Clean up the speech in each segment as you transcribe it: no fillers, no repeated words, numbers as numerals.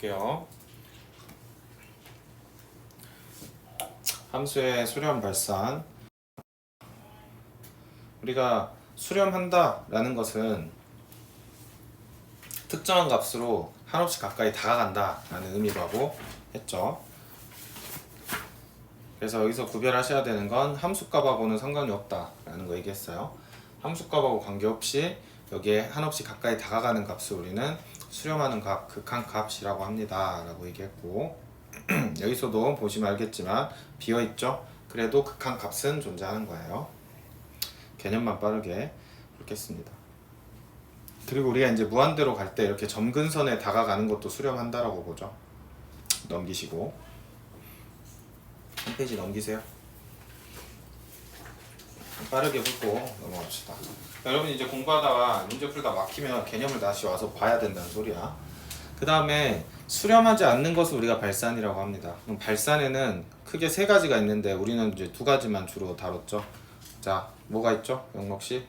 볼게요. 함수의 수렴 발산. 우리가 수렴한다 라는 것은 특정한 값으로 한없이 가까이 다가간다 라는 의미로 하고 했죠. 그래서 여기서 구별하셔야 되는 건 함수값하고는 상관이 없다 라는 거 얘기했어요. 함수값하고 관계없이 여기에 한없이 가까이 다가가는 값을 우리는 수렴하는 값, 극한값이라고 합니다 라고 얘기했고, 여기서도 보시면 알겠지만 비어있죠? 그래도 극한값은 존재하는 거예요. 개념만 빠르게 훑겠습니다. 그리고 우리가 이제 무한대로 갈 때 이렇게 점근선에 다가가는 것도 수렴한다라고 보죠. 넘기시고 한 페이지 넘기세요. 빠르게 훑고 넘어갑시다. 여러분 이제 공부하다가 문제 풀다 막히면 개념을 다시 와서 봐야 된다는 소리야. 그 다음에 수렴하지 않는 것을 우리가 발산이라고 합니다. 그럼 발산에는 크게 세 가지가 있는데 우리는 이제 두 가지만 주로 다뤘죠. 자, 뭐가 있죠? 영록씨?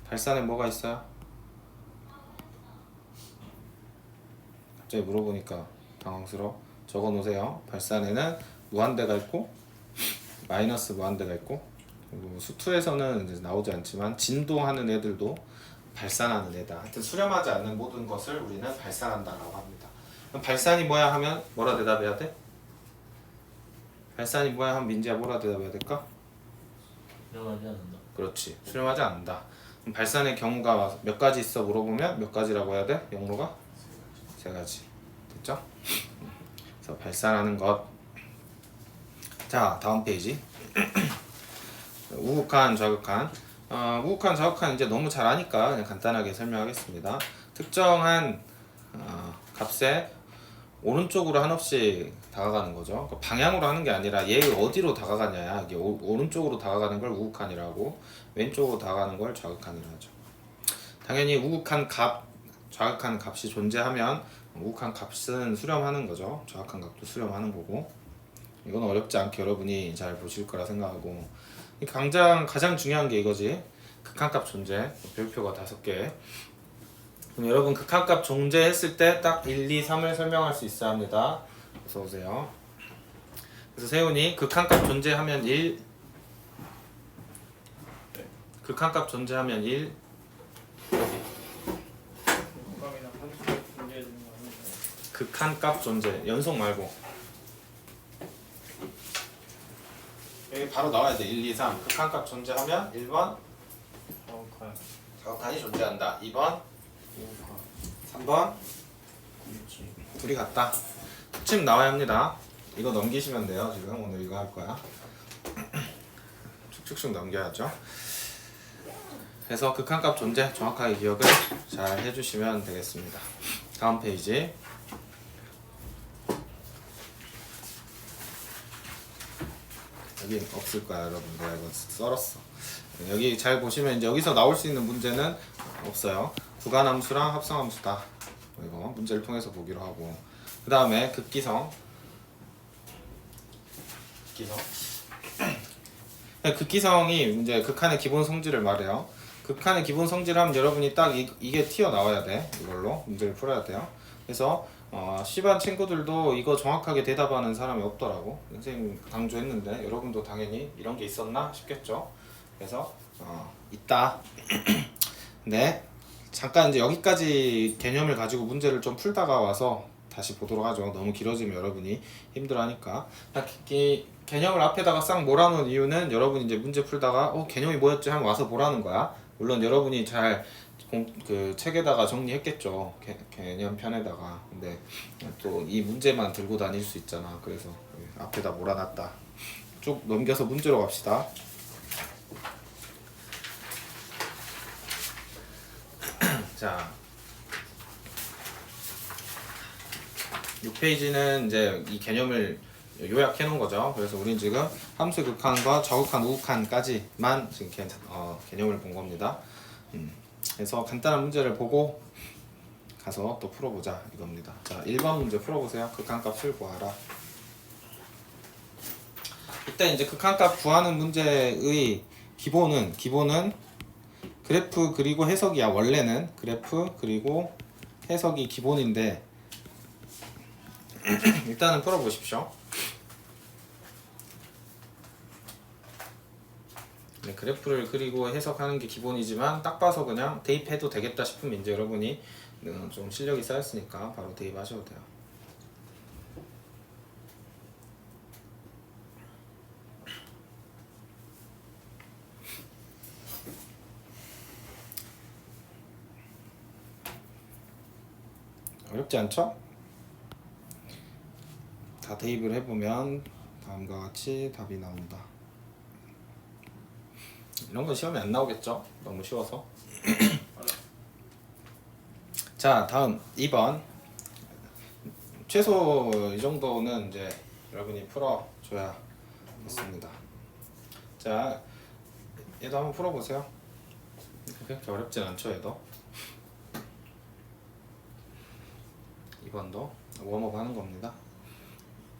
발산에 뭐가 있어요? 갑자기 물어보니까 당황스러워. 적어놓으세요. 발산에는 무한대가 있고 마이너스 무한대가 있고, 그리고 수투에서는 이제 나오지 않지만 진도하는 애들도 발산하는 애다. 하여튼 수렴하지 않는 모든 것을 우리는 발산한다라고 합니다. 그럼 발산이 뭐야 하면 뭐라 대답해야 돼? 발산이 뭐야 하면 민지야 뭐라 대답해야 될까? 수렴하지 않는다. 그렇지. 수렴하지 않는다. 그럼 발산의 경우가 몇 가지 있어 물어보면 몇 가지라고 해야 돼? 영로가? 세 가지. 됐죠? 그래서 발산하는 것. 자, 다음 페이지. 우극한, 좌극한. 우극한, 좌극한 이제 너무 잘 아니까 그냥 간단하게 설명하겠습니다. 특정한 값에 오른쪽으로 한없이 다가가는 거죠. 그러니까 방향으로 하는 게 아니라 얘 어디로 다가가냐야. 이게 오른쪽으로 다가가는 걸 우극한이라고, 왼쪽으로 다가가는 걸 좌극한이라고 하죠. 당연히 우극한 값, 좌극한 값이 존재하면 우극한 값은 수렴하는 거죠. 좌극한 값도 수렴하는 거고. 이건 어렵지 않게 여러분이 잘 보실 거라 생각하고, 가장 중요한 게 이거지. 극한값 존재. 별표가 5개. 그럼 여러분 극한값 존재했을 때 딱 1, 2, 3을 설명할 수 있어야 합니다. 어서 오세요. 그래서 세훈이 극한값 존재하면 1, 극한값 존재하면 1, 극한값 존재, 연속 말고 여기 바로 나와야 돼. 1, 2, 3 극한값 존재하면 1번 좌극한이 존재한다. 2번 3번 둘이 같다. 특징 나와야 합니다. 이거 넘기시면 돼요. 지금 오늘 이거 할 거야. 쭉쭉쭉 넘겨야죠. 그래서 극한값 존재 정확하게 기억을 잘 해주시면 되겠습니다. 다음 페이지. 여기 없을 거야 여러분. 내가 이거 썰었어. 여기 잘 보시면 이제 여기서 나올 수 있는 문제는 없어요. 구간함수랑 합성함수다. 이거 문제를 통해서 보기로 하고, 그 다음에 극기성. 극기성이 이제 극한의 기본 성질을 말해요. 극한의 기본 성질을 하면 여러분이 딱 이게 튀어나와야 돼. 이걸로 문제를 풀어야 돼요. 그래서 C반 친구들도 이거 정확하게 대답하는 사람이 없더라고. 선생님 강조했는데 여러분도 당연히 이런 게 있었나 싶겠죠. 그래서 있다. 네. 잠깐 이제 여기까지 개념을 가지고 문제를 좀 풀다가 와서 다시 보도록 하죠. 너무 길어지면 여러분이 힘들어하니까. 개념을 앞에다가 싹 몰아놓은 이유는 여러분이 이제 문제 풀다가 개념이 뭐였지 하면 와서 보라는 거야. 물론 여러분이 잘 그 책에다가 정리했겠죠. 개념편에다가. 근데 또 이 문제만 들고 다닐 수 있잖아. 그래서 앞에다 몰아놨다. 쭉 넘겨서 문제로 갑시다. 자, 6페이지는 이제 이 개념을 요약해 놓은 거죠. 그래서 우린 지금 함수 극한과 좌극한, 우극한까지만 지금 개념을 본 겁니다. 그래서 간단한 문제를 보고 가서 또 풀어보자 이겁니다. 자, 1번 문제 풀어보세요. 극한값을 구하라. 이때 이제 극한값 구하는 문제의 기본은 그래프 그리고 해석이야. 원래는 그래프 그리고 해석이 기본인데 일단은 풀어보십시오. 네, 그래프를 그리고 해석하는 게 기본이지만 딱 봐서 그냥 대입해도 되겠다 싶으면 이제 여러분이 좀 실력이 쌓였으니까 바로 대입하셔도 돼요. 어렵지 않죠? 다 대입을 해보면 다음과 같이 답이 나온다. 이런 건 시험에 안 나오겠죠? 너무 쉬워서. 자, 다음 2번. 최소 이 정도는 이제 여러분이 풀어줘야 겠습니다. 자, 얘도 한번 풀어보세요. 그렇게 어렵진 않죠, 얘도. 2번도 웜업 하는 겁니다.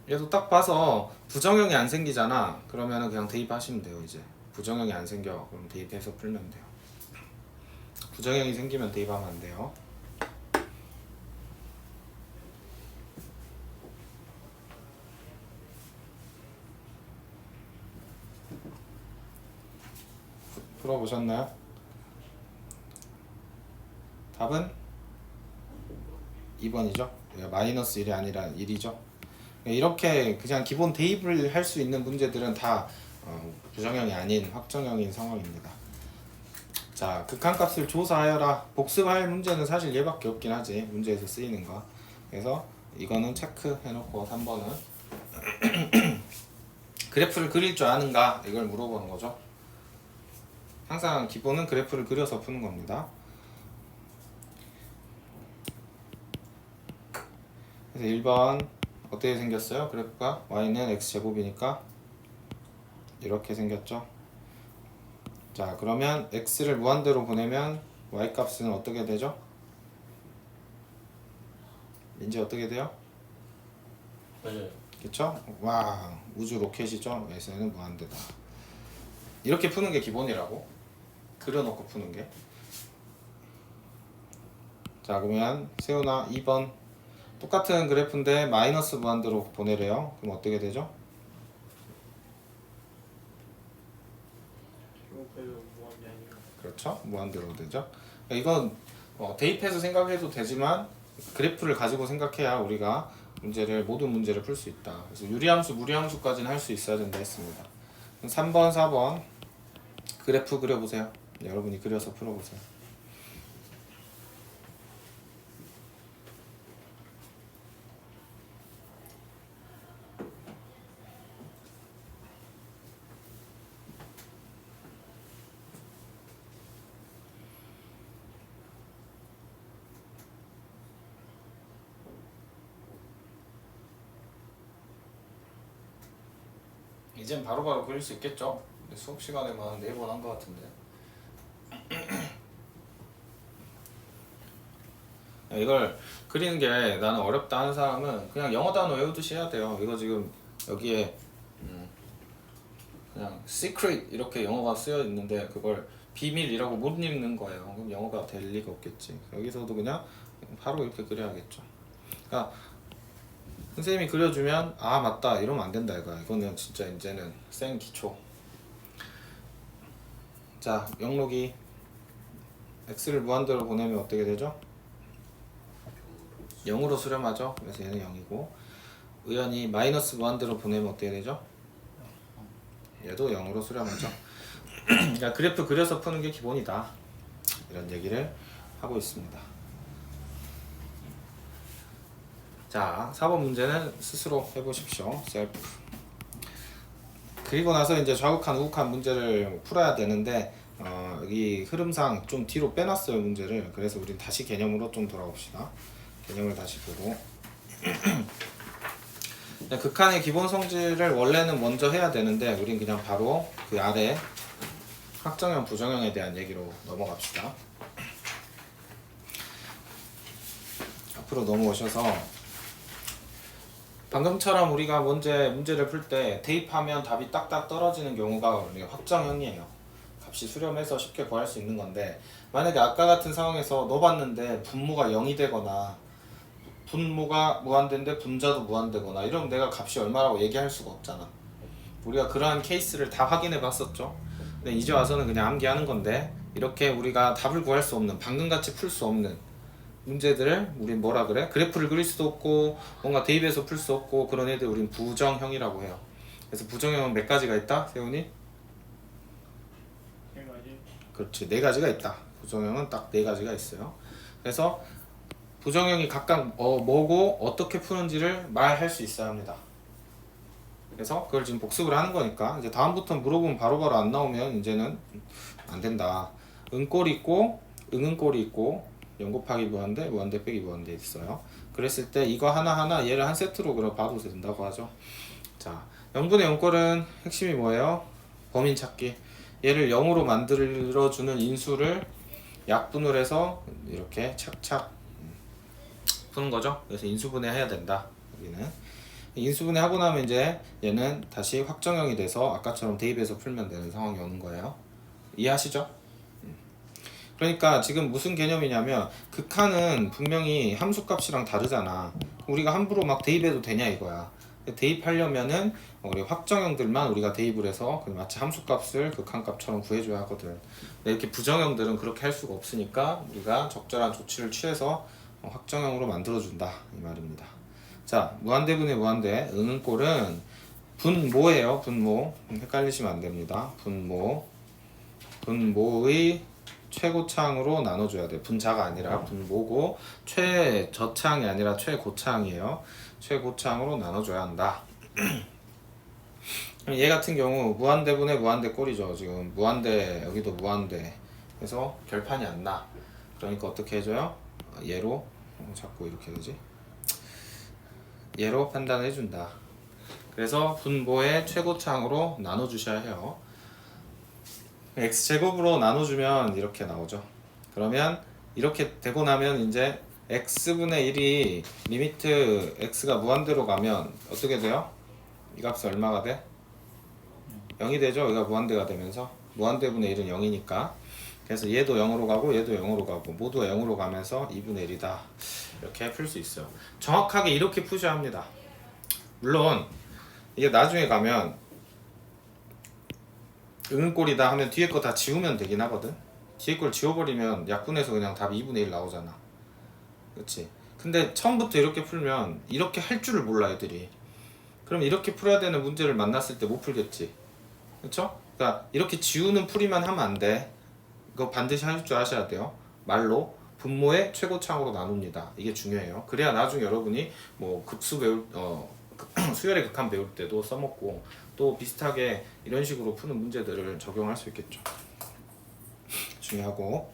얘도 딱 봐서 부정형이 안 생기잖아. 그러면은 그냥 대입하시면 돼요. 이제 부정형이 안 생겨. 그럼 대입해서 풀면 돼요. 부정형이 생기면 대입하면 안 돼요. 풀어보셨나요? 답은 2번이죠. 마이너스 1이 아니라 1이죠. 이렇게 그냥 기본 대입을 할 수 있는 문제들은 다 부정형이 아닌 확정형인 상황입니다. 자, 극한값을 조사하여라. 복습할 문제는 사실 얘밖에 없긴 하지. 문제에서 쓰이는 거. 그래서 이거는 체크 해놓고 3번은 그래프를 그릴 줄 아는가? 이걸 물어보는 거죠. 항상 기본은 그래프를 그려서 푸는 겁니다. 그래서 1번 어떻게 생겼어요? 그래프가 y는 x제곱이니까 이렇게 생겼죠. 자, 그러면 x를 무한대로 보내면 y 값은 어떻게 되죠? 민지 어떻게 돼요? 맞아요. 그쵸? 와, 우주 로켓이죠? S는 무한대다. 이렇게 푸는 게 기본이라고. 그려놓고 푸는 게. 자, 그러면 세훈아 2번 똑같은 그래프인데 마이너스 무한대로 보내래요. 그럼 어떻게 되죠? 그렇죠? 무한대로 되죠. 이건 대입해서 생각해도 되지만 그래프를 가지고 생각해야 우리가 모든 문제를 풀 수 있다. 그래서 유리함수, 무리함수까지는 할 수 있어야 된다 했습니다. 3번, 4번 그래프 그려보세요. 여러분이 그려서 풀어보세요. 이젠 바로바로 그릴 수 있겠죠? 수업 시간에만 4번 한 것 같은데. 이걸 그리는 게 나는 어렵다 하는 사람은 그냥 영어 단어 외우듯이 해야 돼요. 이거 지금 여기에 그냥 secret 이렇게 영어가 쓰여 있는데 그걸 비밀이라고 못 읽는 거예요. 그럼 영어가 될 리가 없겠지. 여기서도 그냥 바로 이렇게 그려야겠죠. 그러니까 선생님이 그려주면 아 맞다 이러면 안 된다 이거야. 이거는 진짜 이제는 생 기초. 자, 영록이 x를 무한대로 보내면 어떻게 되죠? 0으로 수렴하죠. 그래서 얘는 0이고 의연이 마이너스 무한대로 보내면 어떻게 되죠? 얘도 0으로 수렴하죠. 그러니까 그래프 그려서 푸는 게 기본이다. 이런 얘기를 하고 있습니다. 자, 4번 문제는 스스로 해보십시오. 셀프. 그리고 나서 이제 좌극한 우극한 문제를 풀어야 되는데 여기 흐름상 좀 뒤로 빼놨어요 문제를. 그래서 우린 다시 개념으로 좀 돌아옵시다. 개념을 다시 보고 극한의 기본 성질을 원래는 먼저 해야 되는데 우린 그냥 바로 그 아래 확정형 부정형에 대한 얘기로 넘어갑시다. 앞으로 넘어오셔서 방금처럼 우리가 문제를 풀 때 대입하면 답이 딱딱 떨어지는 경우가 우리 확정형이에요. 값이 수렴해서 쉽게 구할 수 있는 건데, 만약에 아까 같은 상황에서 넣어봤는데 분모가 0이 되거나 분모가 무한대인데 분자도 무한대거나 이러면 내가 값이 얼마라고 얘기할 수가 없잖아. 우리가 그러한 케이스를 다 확인해 봤었죠. 근데 이제 와서는 그냥 암기하는 건데, 이렇게 우리가 답을 구할 수 없는, 방금같이 풀 수 없는 문제들을 우린 뭐라 그래? 그래프를 그릴 수도 없고 뭔가 대입해서 풀 수 없고 그런 애들 우린 부정형이라고 해요. 그래서 부정형은 몇 가지가 있다? 세훈이? 세 가지. 그렇지, 네 가지가 있다. 부정형은 딱 네 가지가 있어요. 그래서 부정형이 각각 뭐고 어떻게 푸는지를 말할 수 있어야 합니다. 그래서 그걸 지금 복습을 하는 거니까 이제 다음부터 물어보면 바로바로 안 나오면 이제는 안 된다. 은꼴이 있고 응은꼴이 있고 0 곱하기 무한대, 무한대 빼기 무한대 있어요. 그랬을 때 이거 하나하나 얘를 한 세트로 그려 봐도 된다고 하죠. 자, 0분의 0꼴은 핵심이 뭐예요? 범인 찾기. 얘를 0으로 만들어주는 인수를 약분을 해서 이렇게 착착 푸는 거죠. 그래서 인수분해 해야 된다. 여기는 인수분해 하고 나면 이제 얘는 다시 확정형이 돼서 아까처럼 대입해서 풀면 되는 상황이 오는 거예요. 이해하시죠? 그러니까 지금 무슨 개념이냐면 극한은 분명히 함수값이랑 다르잖아. 우리가 함부로 막 대입해도 되냐 이거야. 대입하려면은 우리 확정형들만 우리가 대입을 해서 마치 함수값을 극한값처럼 구해줘야 하거든. 근데 이렇게 부정형들은 그렇게 할 수가 없으니까 우리가 적절한 조치를 취해서 확정형으로 만들어준다 이 말입니다. 자, 무한대분의 무한대 은은꼴은 분모예요. 분모. 헷갈리시면 안 됩니다. 분모의 최고차항으로 나눠줘야 돼. 분자가 아니라 분모고 최저차항이 아니라 최고차항이에요. 최고차항으로 나눠줘야 한다. 얘 같은 경우 무한대분의 무한대 꼴이죠. 지금 무한대, 여기도 무한대. 그래서 결판이 안 나. 그러니까 어떻게 해줘요? 얘로 자꾸 이렇게 되지? 얘로 판단해 준다. 그래서 분모의 최고차항으로 나눠주셔야 해요. x제곱으로 나눠주면 이렇게 나오죠. 그러면 이렇게 되고 나면 이제 x분의 1이 리미트 x가 무한대로 가면 어떻게 돼요? 이 값이 얼마가 돼? 0이 되죠. 여기가 무한대가 되면서 무한대분의 1은 0이니까 그래서 얘도 0으로 가고 얘도 0으로 가고 모두가 0으로 가면서 2분의 1이다. 이렇게 풀 수 있어요. 정확하게 이렇게 푸셔야 합니다. 물론 이게 나중에 가면 응은꼴이다 하면 뒤에 거 다 지우면 되긴 하거든. 뒤에 걸 지워버리면 약분해서 그냥 답이 2분의 1 나오잖아. 그치? 근데 처음부터 이렇게 풀면 이렇게 할 줄을 몰라 애들이. 그럼 이렇게 풀어야 되는 문제를 만났을 때 못 풀겠지. 그쵸? 그러니까 이렇게 지우는 풀이만 하면 안 돼. 이거 반드시 할 줄 아셔야 돼요. 말로 분모의 최고차항으로 나눕니다. 이게 중요해요. 그래야 나중에 여러분이 뭐 급수 배울 수열의 극한 배울 때도 써먹고 또 비슷하게 이런 식으로 푸는 문제들을 적용할 수 있겠죠. 중요하고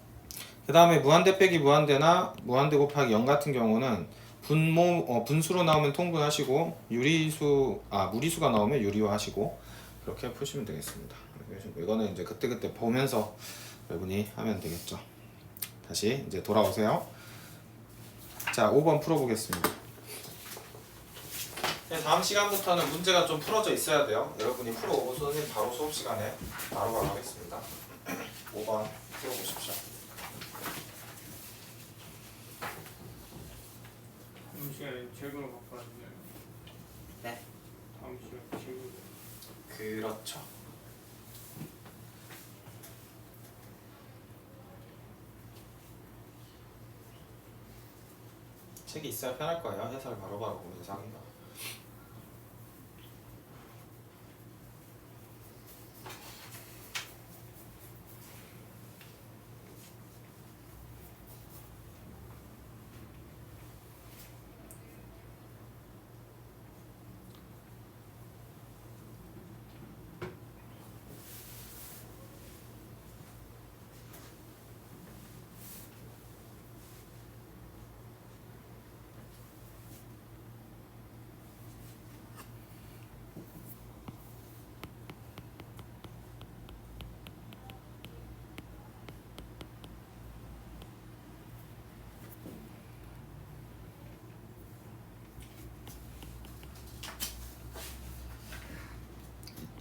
그 다음에 무한대 빼기 무한대나 무한대 곱하기 0 같은 경우는 분수로 나오면 통분하시고 무리수가 나오면 유리화하시고 그렇게 푸시면 되겠습니다. 이거는 이제 그때그때 보면서 여러분이 하면 되겠죠. 다시 이제 돌아오세요. 자, 5번 풀어보겠습니다. 다음 시간부터는 문제가 좀 풀어져 있어야 돼요. 여러분이 풀어오고 선생님 바로 수업 시간에 바로 하겠습니다. 5번 풀어보십시오. 다음 시간에 제곱을 갖고 왔는데. 네. 다음 시간 제곱. 그렇죠. 책이 있어야 편할 거예요. 해설 바로바로 보면서 하기가.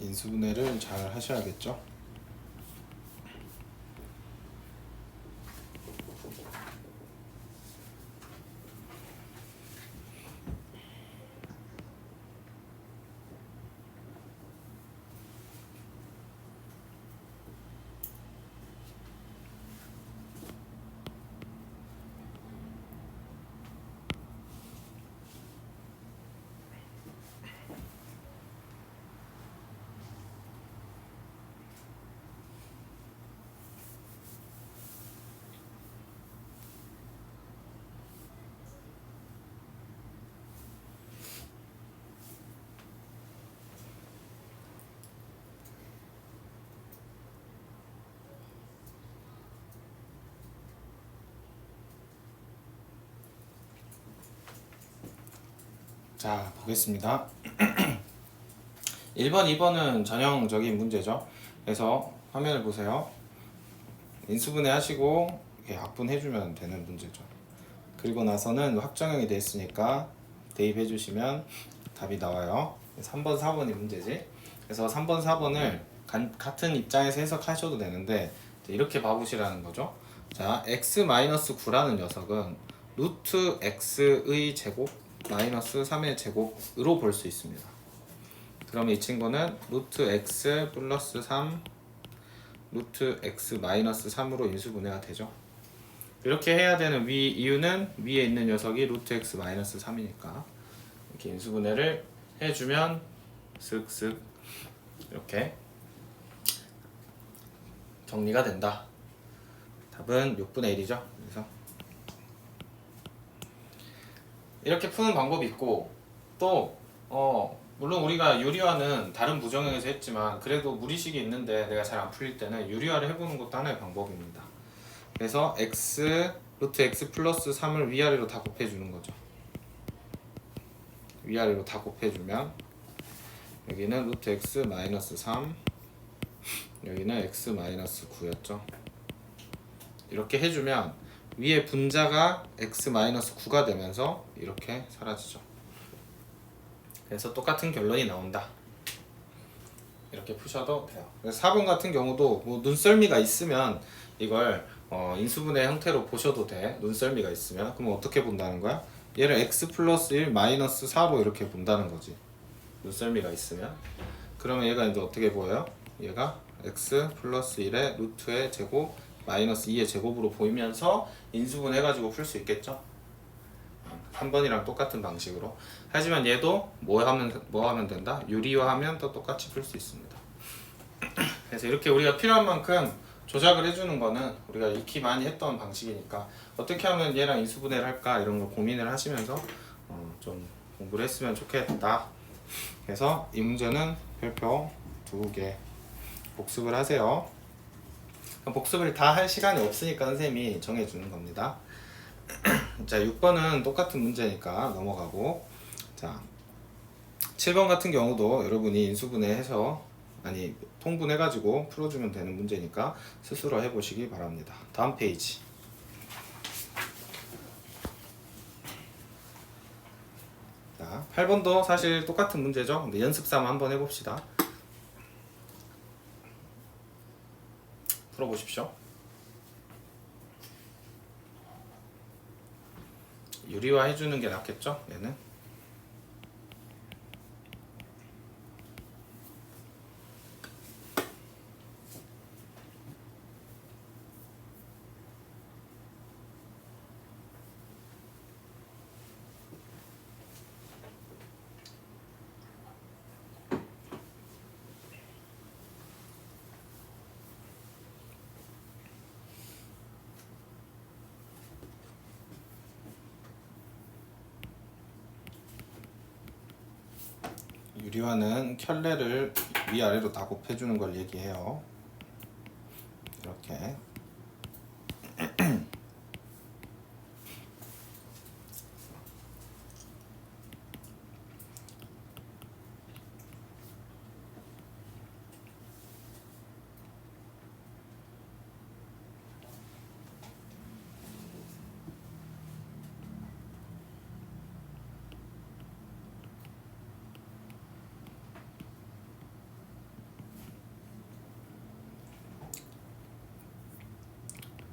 인수분해를 잘 하셔야겠죠. 자, 보겠습니다. 1번, 2번은 전형적인 문제죠. 그래서 화면을 보세요. 인수분해 하시고 이렇게 약분해주면 되는 문제죠. 그리고 나서는 확정형이 됐으니까 대입해 주시면 답이 나와요. 3번, 4번이 문제지. 그래서 3번, 4번을 같은 입장에서 해석하셔도 되는데 이렇게 봐보시라는 거죠. 자, x-9라는 녀석은 루트 x의 제곱 마이너스 3의 제곱으로 볼 수 있습니다. 그러면 이 친구는 루트 x 플러스 3 루트 x 마이너스 3으로 인수분해가 되죠. 이렇게 해야 되는 이유는 위에 있는 녀석이 루트 x 마이너스 3이니까 이렇게 인수분해를 해주면 쓱쓱 이렇게 정리가 된다. 답은 6분의 1이죠. 그래서 이렇게 푸는 방법이 있고 또 물론 우리가 유리화는 다른 부정형에서 했지만 그래도 무리식이 있는데 내가 잘 안 풀릴 때는 유리화를 해보는 것도 하나의 방법입니다. 그래서 루트 x 플러스 3을 위아래로 다 곱해주는 거죠. 위아래로 다 곱해주면 여기는 루트 x 마이너스 3 여기는 x 마이너스 9였죠. 이렇게 해주면 위에 분자가 x 마이너스 9가 되면서 이렇게 사라지죠. 그래서 똑같은 결론이 나온다. 이렇게 푸셔도 돼요. 그래서 4번 같은 경우도 뭐 눈썰미가 있으면 이걸 인수분해 형태로 보셔도 돼. 눈썰미가 있으면. 그럼 어떻게 본다는 거야? 얘를 x 플러스 1 마이너스 4로 이렇게 본다는 거지. 눈썰미가 있으면. 그러면 얘가 이제 어떻게 보여요? 얘가 x 플러스 1의 루트의 제곱 마이너스 2의 제곱으로 보이면서 인수분해 해가지고 풀 수 있겠죠? 3번이랑 똑같은 방식으로. 하지만 얘도 뭐 하면 된다? 유리화하면 또 똑같이 풀 수 있습니다. 그래서 이렇게 우리가 필요한 만큼 조작을 해주는 거는 우리가 익히 많이 했던 방식이니까 어떻게 하면 얘랑 인수분해를 할까 이런 걸 고민을 하시면서 좀 공부를 했으면 좋겠다. 그래서 이 문제는 별표 2개 복습을 하세요. 복습을 다 할 시간이 없으니까 선생님이 정해주는 겁니다. 자, 6번은 똑같은 문제니까 넘어가고, 자 7번 같은 경우도 여러분이 인수분해해서 통분해가지고 풀어주면 되는 문제니까 스스로 해보시기 바랍니다. 다음 페이지. 자, 8번도 사실 똑같은 문제죠. 근데 연습삼아 한번 해봅시다. 풀어보십시오. 유리화 해주는 게 낫겠죠? 얘는 유리화는 켤레를 위아래로 다 곱해주는 걸 얘기해요. 이렇게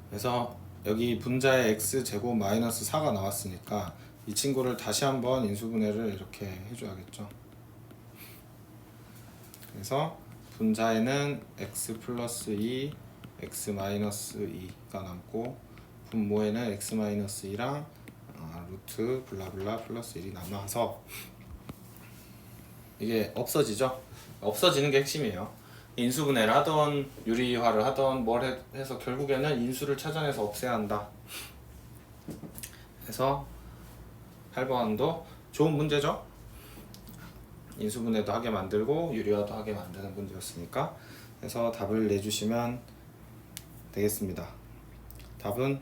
그래서 여기 분자의 x제곱 마이너스 4가 나왔으니까 이 친구를 다시 한번 인수분해를 이렇게 해줘야겠죠. 그래서 분자에는 x 플러스 2, x 마이너스 2가 남고 분모에는 x 마이너스 2랑 루트 블라블라 플러스 1이 남아서 이게 없어지죠. 없어지는 게 핵심이에요. 인수분해를 하던 유리화를 하던 뭘 해서 결국에는 인수를 찾아내서 없애야 한다. 그래서 8번도 좋은 문제죠. 인수분해도 하게 만들고 유리화도 하게 만드는 문제였으니까. 그래서 답을 내주시면 되겠습니다. 답은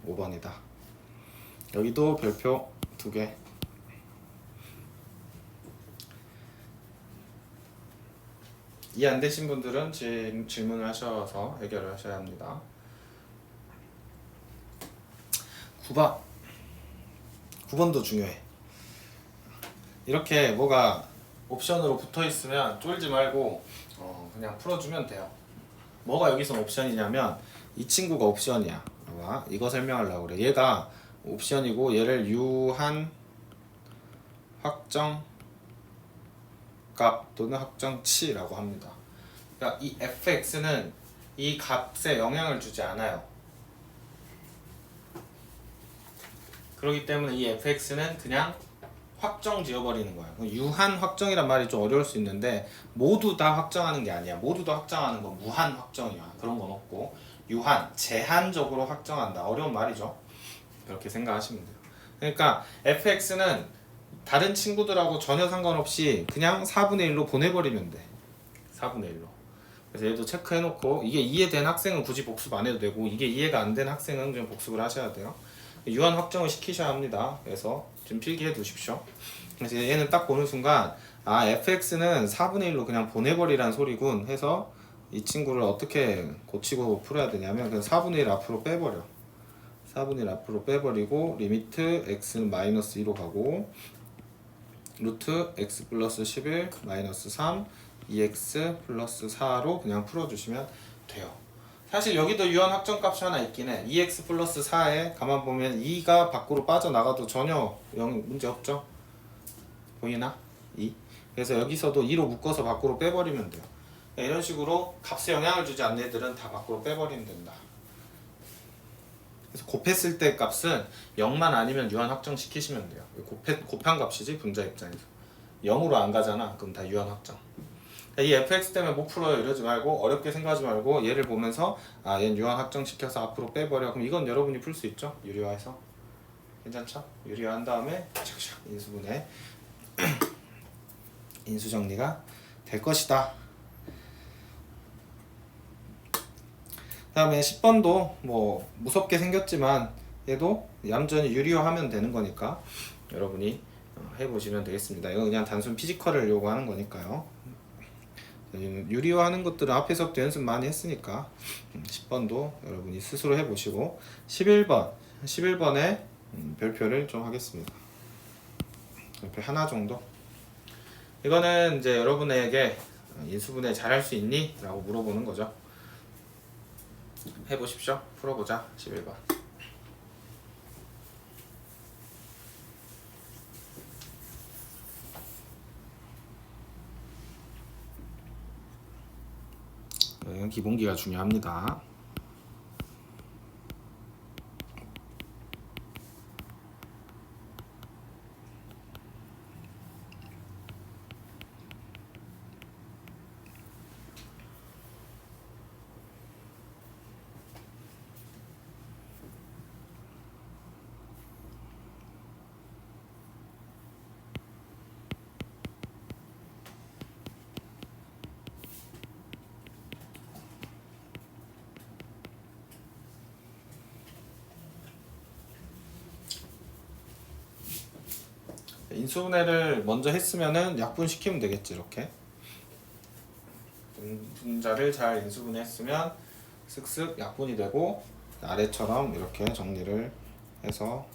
5번이다. 여기도 별표 2개. 이해 안 되신 분들은 질문을 하셔서 해결을 하셔야 합니다. 9번도 중요해. 이렇게 뭐가 옵션으로 붙어 있으면 쫄지 말고 그냥 풀어주면 돼요. 뭐가 여기서 옵션이냐면 이 친구가 옵션이야. 봐봐. 이거 설명하려고 그래. 얘가 옵션이고 얘를 유한 확정 값 또는 확정치라고 합니다. 그러니까 이 fx는 이 값에 영향을 주지 않아요. 그렇기 때문에 이 fx는 그냥 확정 지어버리는 거야. 유한 확정이란 말이 좀 어려울 수 있는데 모두 다 확정하는 게 아니야. 모두 다 확정하는 건 무한 확정이야. 그런 건 없고 유한, 제한적으로 확정한다. 어려운 말이죠. 그렇게 생각하시면 돼요. 그러니까 fx는 다른 친구들하고 전혀 상관없이 그냥 4분의 1로 보내버리면 돼. 4분의 1로. 그래서 얘도 체크해놓고 이게 이해된 학생은 굳이 복습 안 해도 되고 이게 이해가 안 된 학생은 좀 복습을 하셔야 돼요. 유한 확정을 시키셔야 합니다. 그래서 좀 필기해 두십시오. 그래서 얘는 딱 보는 순간 아 fx는 4분의 1로 그냥 보내버리란 소리군 해서 이 친구를 어떻게 고치고 풀어야 되냐면 그냥 4분의 1 앞으로 빼버려. 4분의 1 앞으로 빼버리고 리미트 x는 마이너스 2로 가고 루트 x 플러스 11 마이너스 3 2x 플러스 4로 그냥 풀어주시면 돼요. 사실 여기도 유한 확정값이 하나 있긴 해. 2x 플러스 4에 가만 보면 2가 밖으로 빠져나가도 전혀 문제 없죠? 보이나? 2. 그래서 여기서도 2로 묶어서 밖으로 빼버리면 돼요. 이런 식으로 값에 영향을 주지 않는 애들은 다 밖으로 빼버리면 된다. 그래서 곱했을 때 값은 0만 아니면 유한 확정 시키시면 돼요. 곱한 값이지 분자 입장에서 0으로 안 가잖아. 그럼 다 유한 확정. 이 fx 때문에 못 풀어요 이러지 말고 어렵게 생각하지 말고 얘를 보면서 아 얘는 유한 확정 시켜서 앞으로 빼버려. 그럼 이건 여러분이 풀 수 있죠? 유리화해서. 괜찮죠? 유리화한 다음에 샥샥 인수분해 인수정리가 될 것이다. 그 다음에 10번도 뭐 무섭게 생겼지만 얘도 얌전히 유리화하면 되는 거니까 여러분이 해보시면 되겠습니다. 이거 그냥 단순 피지컬을 요구하는 거니까요. 유리화하는 것들은 앞에서부터 연습 많이 했으니까 10번도 여러분이 스스로 해보시고 11번에 별표를 좀 하겠습니다. 별표 하나 정도. 이거는 이제 여러분에게 인수분해 잘할 수 있니? 라고 물어보는 거죠. 해보십시오. 풀어보자. 11번. 이건 기본기가 중요합니다. 인수분해를 먼저 했으면은 약분시키면 되겠지. 이렇게 분자를 잘 인수분해했으면 슥슥 약분이 되고 아래처럼 이렇게 정리를 해서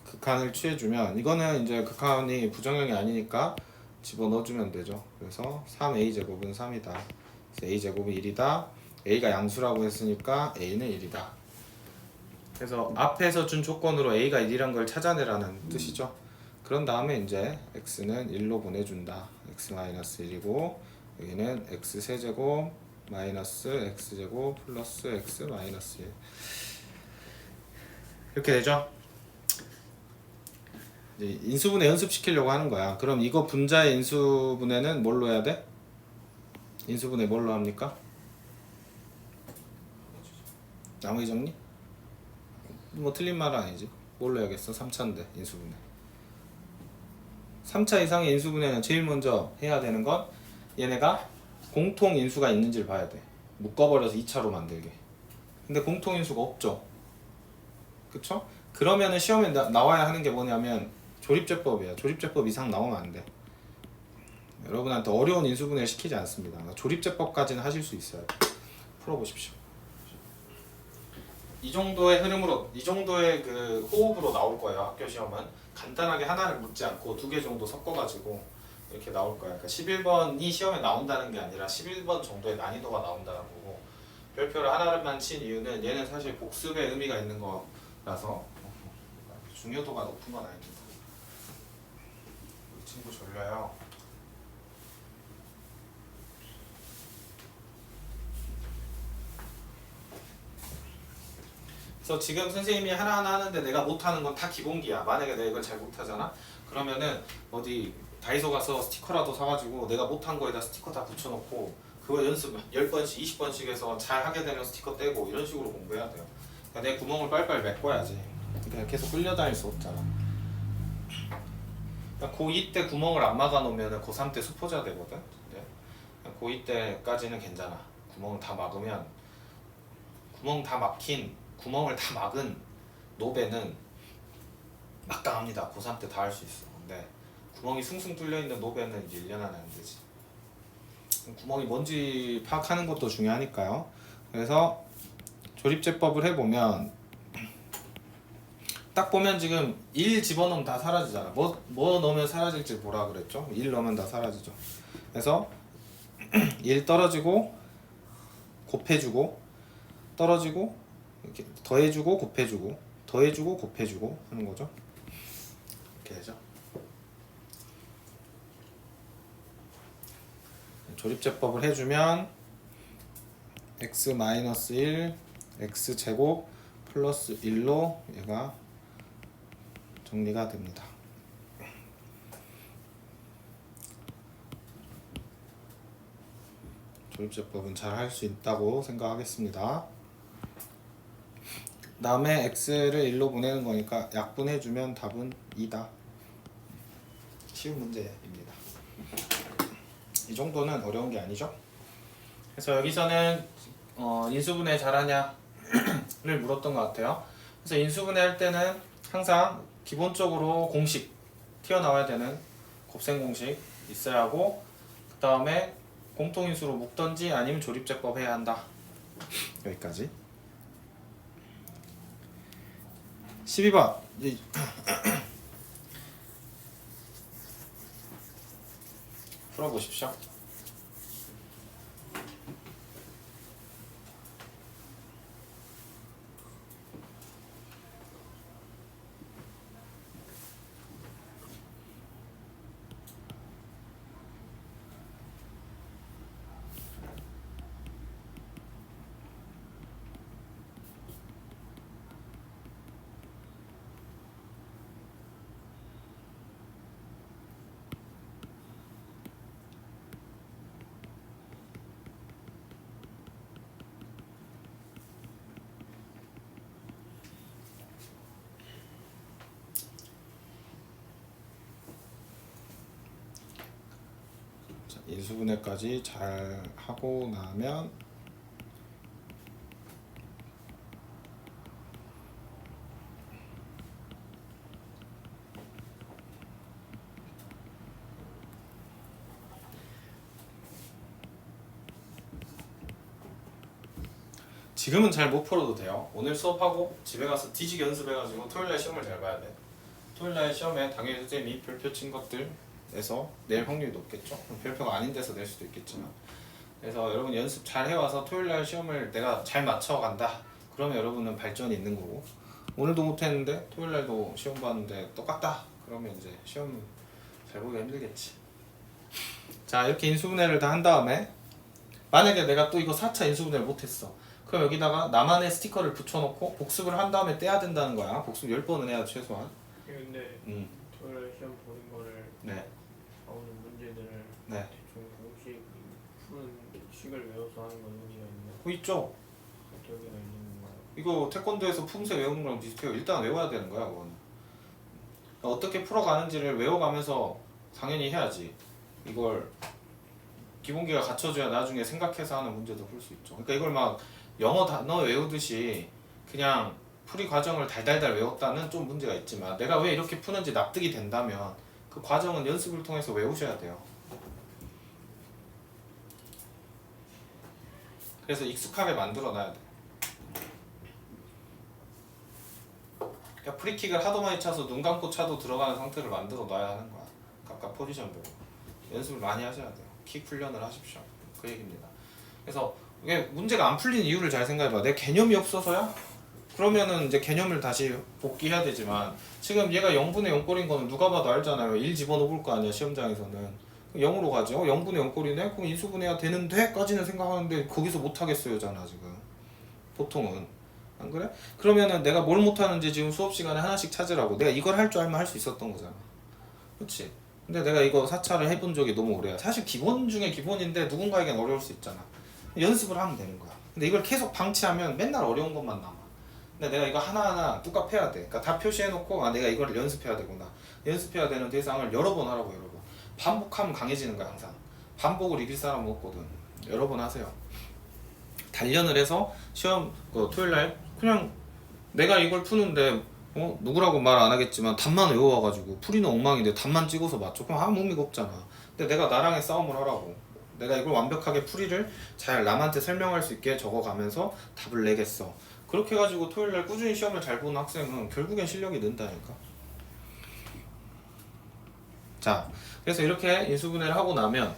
극한을 취해주면 이거는 이제 극한이 부정형이 아니니까 집어넣어주면 되죠. 그래서 3a제곱은 3이다. 그래서 a제곱은 1이다. a가 양수라고 했으니까 a는 1이다. 그래서 앞에서 준 조건으로 a가 1이란 걸 찾아내라는 뜻이죠. 그런 다음에 이제 x는 1로 보내준다. x-1이고 여기는 x 세제곱 마이너스 x제곱 플러스 x 마이너스 1 이렇게 되죠. 이제 인수분해 연습시키려고 하는 거야. 그럼 이거 분자의 인수분해는 뭘로 해야 돼? 인수분해 뭘로 합니까? 나머지 정리? 뭐 틀린 말은 아니지. 뭘로 해야겠어? 3차인데 인수분해 3차 이상의 인수분해는 제일 먼저 해야 되는 건 얘네가 공통 인수가 있는지를 봐야 돼. 묶어버려서 2차로 만들게. 근데 공통 인수가 없죠. 그쵸? 그러면은 시험에 나와야 하는 게 뭐냐면 조립제법이야. 조립제법 이상 나오면 안 돼. 여러분한테 어려운 인수분해 시키지 않습니다. 조립제법까지는 하실 수 있어요. 풀어보십시오. 이 정도의 흐름으로, 이 정도의 그 호흡으로 나올 거예요. 학교 시험은 간단하게 하나를 묻지 않고 두 개 정도 섞어가지고 이렇게 나올 거예요. 그러니까 11번이 시험에 나온다는 게 아니라 11번 정도의 난이도가 나온다는 거고, 별표를 하나만 친 이유는 얘는 사실 복습의 의미가 있는 거라서 중요도가 높은 건 아닙니다. 이 친구 졸려요. 그래서 지금 선생님이 하나하나 하는데 내가 못하는 건 다 기본기야. 만약에 내가 이걸 잘 못하잖아? 그러면은 어디 다이소 가서 스티커라도 사가지고 내가 못한 거에다 스티커 다 붙여놓고 그거 연습 10번씩 20번씩 해서 잘 하게 되면 스티커 떼고 이런 식으로 공부해야 돼요. 그러니까 내 구멍을 빨빨 메꿔야지. 그러니까 계속 끌려다닐 수 없잖아. 그러니까 고2 때 구멍을 안 막아놓으면 고3 때 수포자 되거든. 네. 고2 때까지는 괜찮아. 구멍을 다 막으면, 구멍 다 막힌, 구멍을 다 막은 노베는 막강합니다. 고3 때 다 할 수 있어. 근데 구멍이 숭숭 뚫려 있는 노베는 이제 1년 안에 안 되지. 구멍이 뭔지 파악하는 것도 중요하니까요. 그래서 조립제법을 해보면 딱 보면 지금 1 집어넣으면 다 사라지잖아. 뭐 넣으면 사라질지 보라 그랬죠? 1 넣으면 다 사라지죠. 그래서 1 떨어지고 곱해주고 떨어지고 이렇게 더해주고 곱해주고 더해주고 곱해주고 하는 거죠. 이렇게 되죠. 조립제법을 해주면 x-1 x제곱 플러스 1로 얘가 정리가 됩니다. 조립제법은 잘 할 수 있다고 생각하겠습니다. 다음에 x를 1로 보내는 거니까 약분해주면 답은 2다. 쉬운 문제입니다. 이 정도는 어려운 게 아니죠. 그래서 여기서는 인수분해 잘하냐를 물었던 것 같아요. 그래서 인수분해 할 때는 항상 기본적으로 공식 튀어나와야 되는 곱셈 공식 있어야 하고, 그 다음에 공통인수로 묶던지 아니면 조립제법 해야 한다. 여기까지. 12번 풀어보십시오. 인수분해까지 잘 하고 나면 지금은 잘 못 풀어도 돼요. 오늘 수업하고 집에 가서 뒤지게 연습해가지고 토요일날 시험을 잘 봐야 돼. 토요일날 시험에 당연히 선생님이 별표 친 것들에서 낼 확률이 높겠죠. 별표가 아닌 데서 낼 수도 있겠지만, 그래서 여러분 연습 잘 해와서 토요일날 시험을 내가 잘 맞춰간다. 그러면 여러분은 발전이 있는 거고, 오늘도 못했는데 토요일날도 시험 봤는데 똑같다. 그러면 이제 시험 잘 보기가 힘들겠지. 자, 이렇게 인수분해를 다 한 다음에 만약에 내가 또 이거 4차 인수분해를 못했어. 그럼 여기다가 나만의 스티커를 붙여놓고 복습을 한 다음에 떼야 된다는 거야. 복습 10번은 해야 최소한. 근데 토요일 시험 보는 거를 네. 나오는 문제들을 네. 대충 공식 푸는 식을 외워서 하는 건 의미가 있나요? 있죠. 어떤 의미가 있는 건가요? 이거 태권도에서 품새 외우는 거랑 비슷해요. 일단 외워야 되는 거야, 그거는. 어떻게 풀어가는지를 외워가면서 당연히 해야지. 이걸 기본기가 갖춰줘야 나중에 생각해서 하는 문제도 풀 수 있죠. 그러니까 이걸 막 영어 단어 외우듯이 그냥 풀이 과정을 달달달 외웠다는 좀 문제가 있지만, 내가 왜 이렇게 푸는지 납득이 된다면 그 과정은 연습을 통해서 외우셔야 돼요. 그래서 익숙하게 만들어 놔야 돼. 그러니까 프리킥을 하도 많이 차서 눈 감고 차도 들어가는 상태를 만들어 놔야 하는 거야. 각각 포지션별로 연습을 많이 하셔야 돼요. 킥 훈련을 하십시오. 그 얘기입니다. 그래서 이게 문제가 안 풀린 이유를 잘 생각해봐. 내 개념이 없어서야? 그러면은 이제 개념을 다시 복귀해야 되지만 지금 얘가 0분의 0꼴인 거는 누가 봐도 알잖아요. 1 집어넣어 볼 거 아니야 시험장에서는. 0으로 가죠. 0분의 0꼴이네? 그럼 인수분해야 되는데? 까지는 생각하는데 거기서 못하겠어요잖아 지금. 보통은. 안 그래? 그러면은 내가 뭘 못하는지 지금 수업 시간에 하나씩 찾으라고. 내가 이걸 할 줄 알면 할 수 있었던 거잖아. 그렇지? 근데 내가 이거 4차를 해본 적이 너무 오래야. 사실 기본 중에 기본인데 누군가에겐 어려울 수 있잖아. 연습을 하면 되는 거야. 근데 이걸 계속 방치하면 맨날 어려운 것만 남아. 근데 내가 이거 하나하나 뚜껑 패야 돼. 그러니까 다 표시해놓고 아 내가 이걸 연습해야 되구나. 연습해야 되는 대상을 여러 번 하라고 여러 번. 반복하면 강해지는 거야 항상. 반복을 이길 사람은 없거든. 여러 번 하세요. 단련을 해서 시험 토요일날 그냥 내가 이걸 푸는데 누구라고 말 안 하겠지만 답만 외워와가지고 풀이는 엉망인데 답만 찍어서 맞춰. 그럼 아무 의미가 없잖아. 근데 내가 나랑의 싸움을 하라고. 내가 이걸 완벽하게 풀이를 잘 남한테 설명할 수 있게 적어가면서 답을 내겠어. 그렇게 해가지고 토요일날 꾸준히 시험을 잘 보는 학생은 결국엔 실력이 는다니까. 자, 그래서 이렇게 인수분해를 하고 나면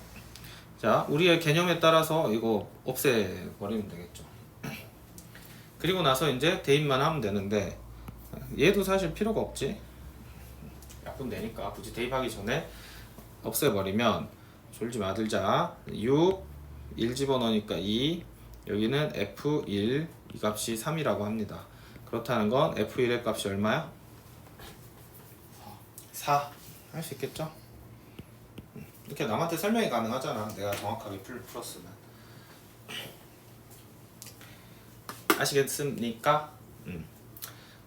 자, 우리의 개념에 따라서 이거 없애버리면 되겠죠. 그리고 나서 이제 대입만 하면 되는데 얘도 사실 필요가 없지. 약분되니까 굳이 대입하기 전에 없애버리면 졸지 마들자. 6, 1 집어넣으니까 2, 여기는 F1, 이 값이 3이라고 합니다. 그렇다는 건 F1의 값이 얼마야? 4. 할 수 있겠죠? 이렇게 남한테 설명이 가능하잖아. 내가 정확하게 풀었으면. 아시겠습니까?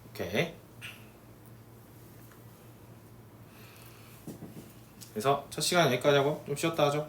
오케이. 그래서 첫 시간 여기까지 하고 좀 쉬었다 하죠.